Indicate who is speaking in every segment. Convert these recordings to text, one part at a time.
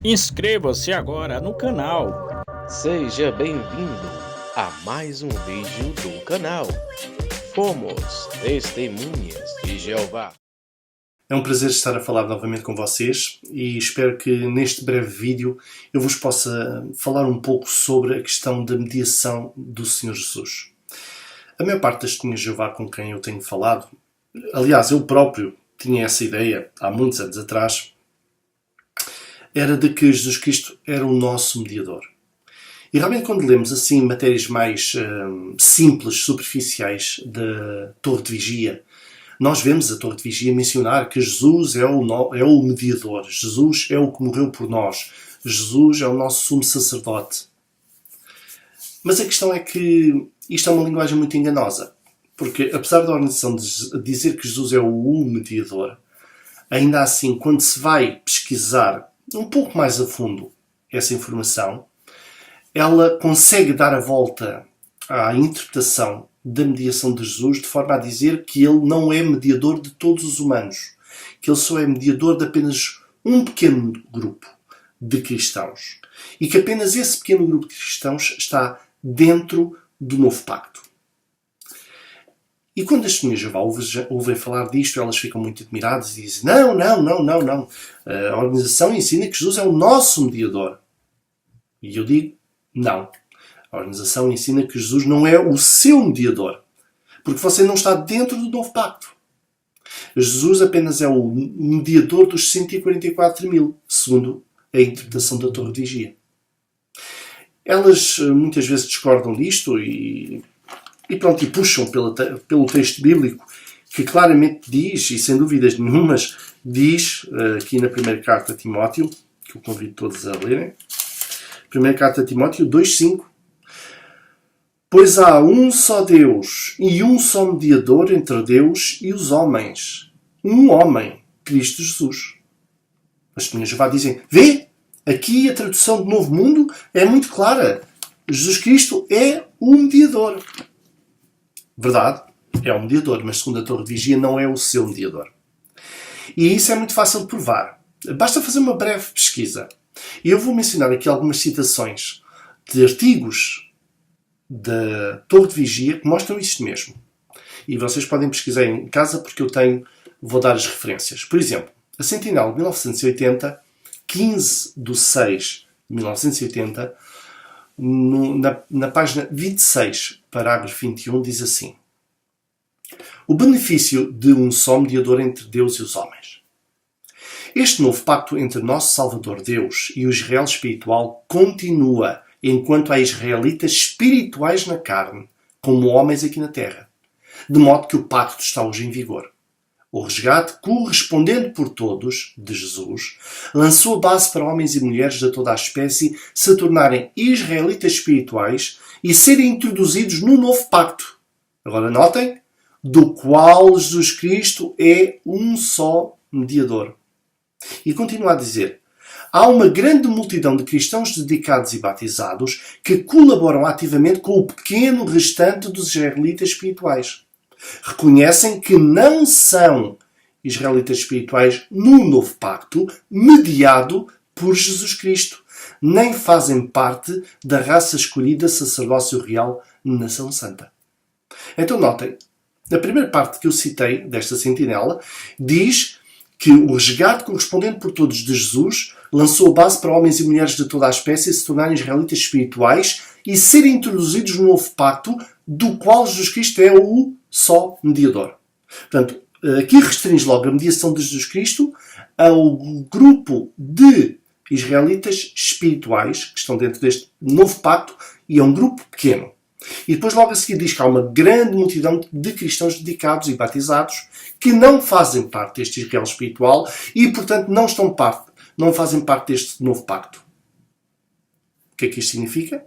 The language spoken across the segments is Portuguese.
Speaker 1: Inscreva-se agora no canal.
Speaker 2: Seja bem-vindo a mais um vídeo do canal. Fomos Testemunhas de Jeová.
Speaker 3: É um prazer estar a falar novamente com vocês e espero que neste breve vídeo eu vos possa falar um pouco sobre a questão da mediação do Senhor Jesus. A maior parte das testemunhas de Jeová com quem eu tenho falado, aliás, eu próprio tinha essa ideia há muitos anos atrás, era de que Jesus Cristo era o nosso mediador. E realmente quando lemos assim matérias mais simples, superficiais da Torre de Vigia, nós vemos a Torre de Vigia mencionar que Jesus é o mediador, Jesus é o que morreu por nós, Jesus é o nosso sumo sacerdote. Mas a questão é que isto é uma linguagem muito enganosa, porque apesar da organização dizer que Jesus é o mediador, ainda assim, quando se vai pesquisar um pouco mais a fundo essa informação, ela consegue dar a volta à interpretação da mediação de Jesus de forma a dizer que ele não é mediador de todos os humanos, que ele só é mediador de apenas um pequeno grupo de cristãos e que apenas esse pequeno grupo de cristãos está dentro do novo pacto. E quando as testemunhas de Jeová ouvem falar disto, elas ficam muito admiradas e dizem: não. A organização ensina que Jesus é o nosso mediador. E eu digo: não. A organização ensina que Jesus não é o seu mediador. Porque você não está dentro do novo pacto. Jesus apenas é o mediador dos 144 mil, segundo a interpretação da Torre de Vigia. Elas muitas vezes discordam disto e puxam pelo texto bíblico que claramente diz, e sem dúvidas nenhumas, diz aqui na primeira carta a Timóteo, que eu convido todos a lerem, primeira carta a Timóteo 2,5: pois há um só Deus e um só mediador entre Deus e os homens, um homem, Cristo Jesus. As testemunhas de Jeová dizem: vê, aqui a tradução do Novo Mundo é muito clara. Jesus Cristo é o mediador. Verdade, é o mediador, mas segundo a Torre de Vigia não é o seu mediador. E isso é muito fácil de provar. Basta fazer uma breve pesquisa. E eu vou mencionar aqui algumas citações de artigos da Torre de Vigia que mostram isto mesmo. E vocês podem pesquisar em casa porque vou dar as referências. Por exemplo, a Sentinela de 1980, 15 de 6 de 1980, na página 26, parágrafo 21, diz assim: o benefício de um só mediador entre Deus e os homens. Este novo pacto entre nosso Salvador Deus e o Israel espiritual continua enquanto há israelitas espirituais na carne, como homens aqui na terra, de modo que o pacto está hoje em vigor. O resgate, correspondendo por todos, de Jesus, lançou a base para homens e mulheres de toda a espécie se tornarem israelitas espirituais e serem introduzidos no novo pacto. Agora notem, do qual Jesus Cristo é um só mediador. E continua a dizer: há uma grande multidão de cristãos dedicados e batizados que colaboram ativamente com o pequeno restante dos israelitas espirituais. Reconhecem que não são israelitas espirituais no novo pacto mediado por Jesus Cristo, nem fazem parte da raça escolhida, sacerdócio real, nação santa. Então notem, na primeira parte que eu citei desta sentinela, diz que o resgate correspondente por todos de Jesus lançou a base para homens e mulheres de toda a espécie se tornarem israelitas espirituais e serem introduzidos no novo pacto, do qual Jesus Cristo é o só mediador. Portanto, aqui restringe logo a mediação de Jesus Cristo ao grupo de israelitas espirituais que estão dentro deste novo pacto, e é um grupo pequeno. E depois logo a seguir diz que há uma grande multidão de cristãos dedicados e batizados que não fazem parte deste Israel espiritual e, portanto, não fazem parte deste novo pacto. O que é que isto significa?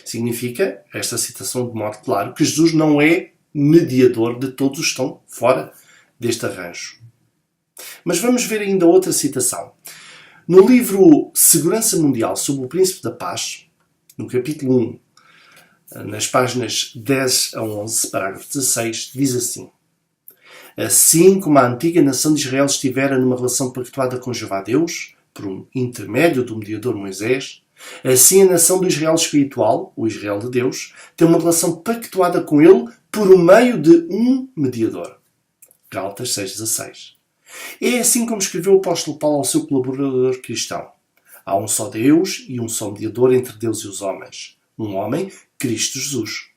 Speaker 3: Significa, esta citação de modo claro, que Jesus não é mediador de todos os que estão fora deste arranjo. Mas vamos ver ainda outra citação. No livro Segurança Mundial sobre o Príncipe da Paz, no capítulo 1, nas páginas 10 a 11, parágrafo 16, diz assim: assim como a antiga nação de Israel estivera numa relação pactuada com Jeová Deus, por um intermédio do mediador Moisés, assim a nação do Israel espiritual, o Israel de Deus, tem uma relação pactuada com ele por meio de um mediador. Gálatas 6,16. É assim como escreveu o apóstolo Paulo ao seu colaborador cristão. Há um só Deus e um só mediador entre Deus e os homens. Um homem, Cristo Jesus.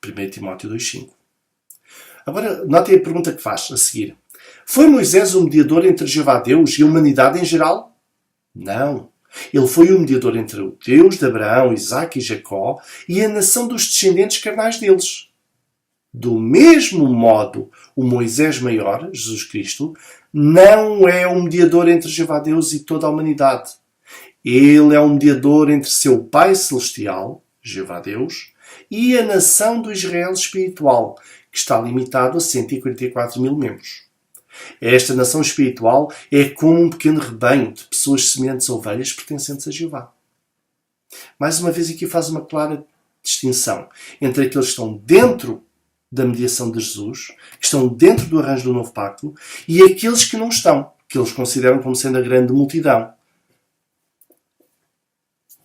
Speaker 3: 1 Timóteo 2,5. Agora, notem a pergunta que faz a seguir. Foi Moisés o mediador entre Jeová Deus e a humanidade em geral? Não. Ele foi o mediador entre o Deus de Abraão, Isaque e Jacó e a nação dos descendentes carnais deles. Do mesmo modo, o Moisés maior, Jesus Cristo, não é o mediador entre Jeová Deus e toda a humanidade. Ele é o mediador entre seu Pai Celestial, Jeová Deus, e a nação do Israel espiritual, que está limitado a 144 mil membros. Esta nação espiritual é como um pequeno rebanho de pessoas semelhantes a ovelhas pertencentes a Jeová. Mais uma vez aqui faz uma clara distinção entre aqueles que estão dentro da mediação de Jesus, que estão dentro do arranjo do novo pacto, e aqueles que não estão, que eles consideram como sendo a grande multidão.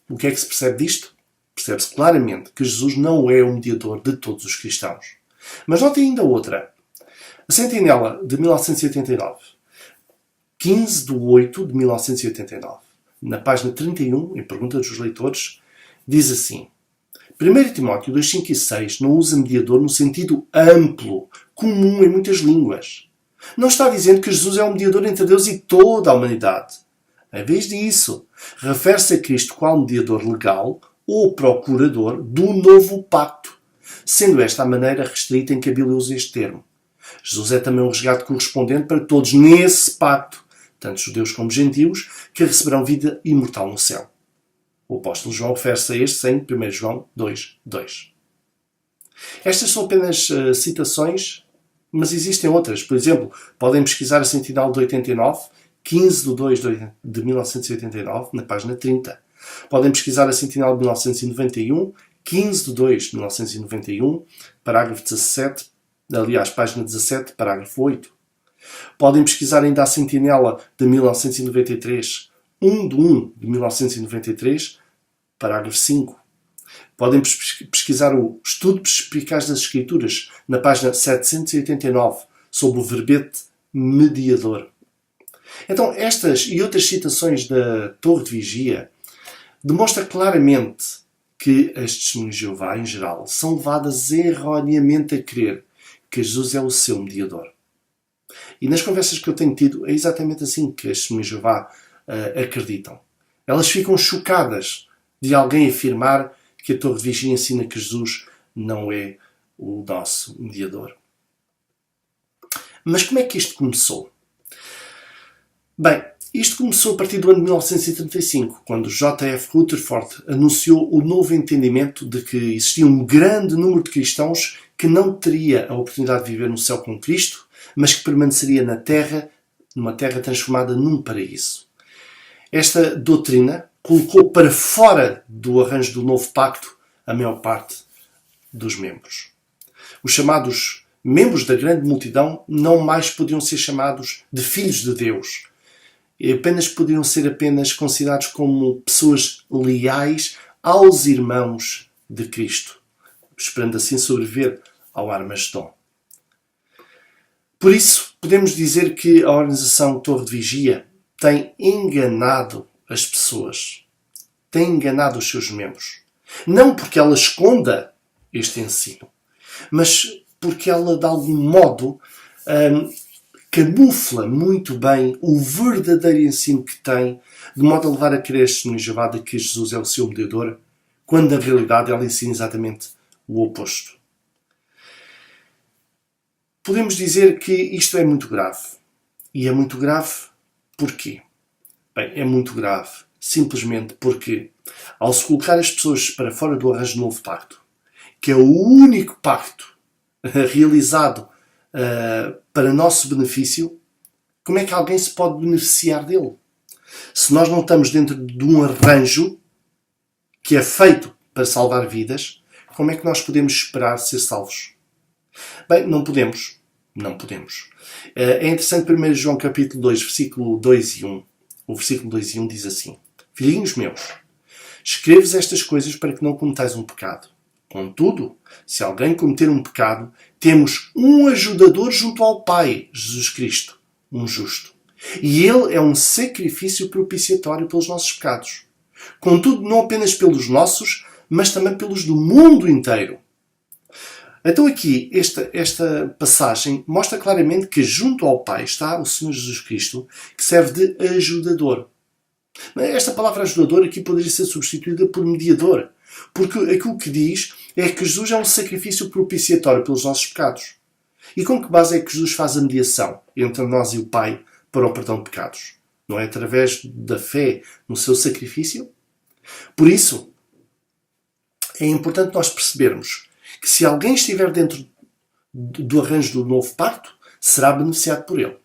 Speaker 3: O que é que se percebe disto? Percebe-se claramente que Jesus não é o mediador de todos os cristãos. Mas notem ainda outra. A Sentinela de 1989, 15 de 8 de 1989, na página 31, em Pergunta dos Leitores, diz assim: 1 Timóteo 2, 5 e 6 não usa mediador no sentido amplo, comum em muitas línguas. Não está dizendo que Jesus é um mediador entre Deus e toda a humanidade. Em vez disso, refere-se a Cristo qual mediador legal ou procurador do novo pacto, sendo esta a maneira restrita em que a Bíblia usa este termo. Jesus é também um resgate correspondente para todos nesse pacto, tanto judeus como gentios, que receberão vida imortal no céu. O apóstolo João refere-se a este em 1 João 2, 2. Estas são apenas citações, mas existem outras. Por exemplo, podem pesquisar a Sentinela de 89, 15 de 2 de 1989, na página 30. Podem pesquisar a Sentinela de 1991, 15 de 2 de 1991, parágrafo 17, aliás, página 17, parágrafo 8. Podem pesquisar ainda a Sentinela de 1993, 1 de 1 de 1993, parágrafo 5. Podem pesquisar o Estudo Perspicaz das Escrituras, na página 789, sobre o verbete mediador. Então, estas e outras citações da Torre de Vigia demonstram claramente que as testemunhas de Jeová, em geral, são levadas erroneamente a crer que Jesus é o seu mediador. E nas conversas que eu tenho tido, é exatamente assim que as testemunhas de Jeová acreditam. Elas ficam chocadas de alguém afirmar que a Torre de Vigia ensina que Jesus não é o nosso mediador. Mas como é que isto começou? Bem, isto começou a partir do ano de 1935, quando J.F. Rutherford anunciou o novo entendimento de que existia um grande número de cristãos que não teria a oportunidade de viver no céu com Cristo, mas que permaneceria na Terra, numa Terra transformada num paraíso. Esta doutrina colocou para fora do arranjo do novo pacto a maior parte dos membros. Os chamados membros da grande multidão não mais podiam ser chamados de filhos de Deus. Apenas podiam ser considerados como pessoas leais aos irmãos de Cristo, esperando assim sobreviver ao Armagedon. Por isso, podemos dizer que a organização Torre de Vigia tem enganado as pessoas, tem enganado os seus membros. Não porque ela esconda este ensino, mas porque ela, de algum modo, camufla muito bem o verdadeiro ensino que tem, de modo a levar a crer as testemunhas de Jeová de que Jesus é o seu mediador, quando na realidade ela ensina exatamente o oposto. Podemos dizer que isto é muito grave. E é muito grave porquê? Bem, é muito grave simplesmente porque, ao se colocar as pessoas para fora do arranjo do novo pacto, que é o único pacto realizado para nosso benefício, como é que alguém se pode beneficiar dele? Se nós não estamos dentro de um arranjo que é feito para salvar vidas, como é que nós podemos esperar ser salvos? Bem, não podemos. Não podemos. É interessante 1 João capítulo 2, versículo 2 e 1. O versículo 2 e 1 diz assim: Filhinhos meus, escrevo-vos estas coisas para que não cometais um pecado. Contudo, se alguém cometer um pecado, temos um ajudador junto ao Pai, Jesus Cristo, um justo. E Ele é um sacrifício propiciatório pelos nossos pecados. Contudo, não apenas pelos nossos, mas também pelos do mundo inteiro. Então aqui, esta passagem mostra claramente que junto ao Pai está o Senhor Jesus Cristo, que serve de ajudador. Esta palavra ajudador aqui poderia ser substituída por mediador, porque aquilo que diz é que Jesus é um sacrifício propiciatório pelos nossos pecados. E com que base é que Jesus faz a mediação entre nós e o Pai para o perdão de pecados? Não é através da fé no seu sacrifício? Por isso, é importante nós percebermos que se alguém estiver dentro do arranjo do novo pacto, será beneficiado por ele.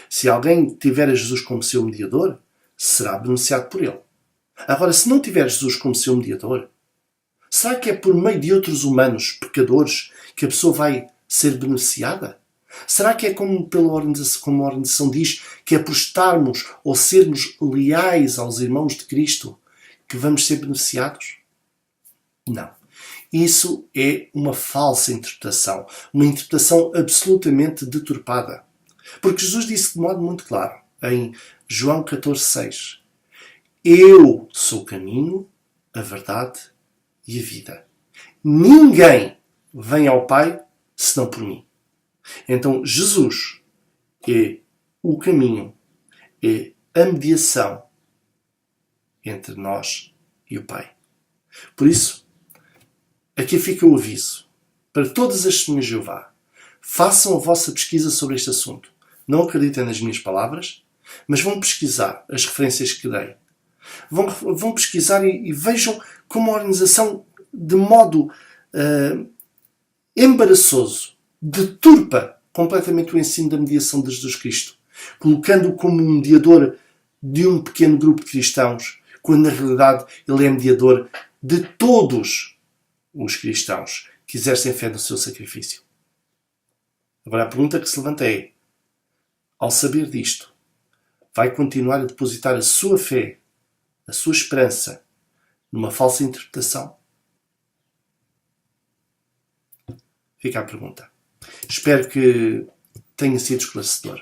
Speaker 3: Se alguém tiver a Jesus como seu mediador, será beneficiado por ele. Agora, se não tiver Jesus como seu mediador, será que é por meio de outros humanos, pecadores, que a pessoa vai ser beneficiada? Será que é como a organização diz, que é por estarmos ou sermos leais aos irmãos de Cristo que vamos ser beneficiados? Não. Isso é uma falsa interpretação. Uma interpretação absolutamente deturpada. Porque Jesus disse de modo muito claro, em João 14,6: Eu sou o caminho, a verdade e a vida. Ninguém vem ao Pai senão por mim. Então Jesus é o caminho, é a mediação entre nós e o Pai. Por isso, aqui fica o aviso para todas as testemunhas de Jeová. Façam a vossa pesquisa sobre este assunto. Não acreditem nas minhas palavras, mas vão pesquisar as referências que dei. Vão pesquisar e vejam como a organização, de modo embaraçoso, deturpa completamente o ensino da mediação de Jesus Cristo, colocando-o como um mediador de um pequeno grupo de cristãos, quando na realidade ele é mediador de todos os cristãos que exercem fé no seu sacrifício. Agora a pergunta que se levanta é: ao saber disto, vai continuar a depositar a sua fé, a sua esperança, numa falsa interpretação? Fica a pergunta. Espero que tenha sido esclarecedor.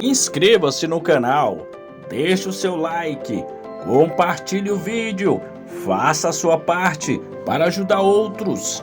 Speaker 1: Inscreva-se no canal, deixe o seu like, compartilhe o vídeo, faça a sua parte para ajudar outros.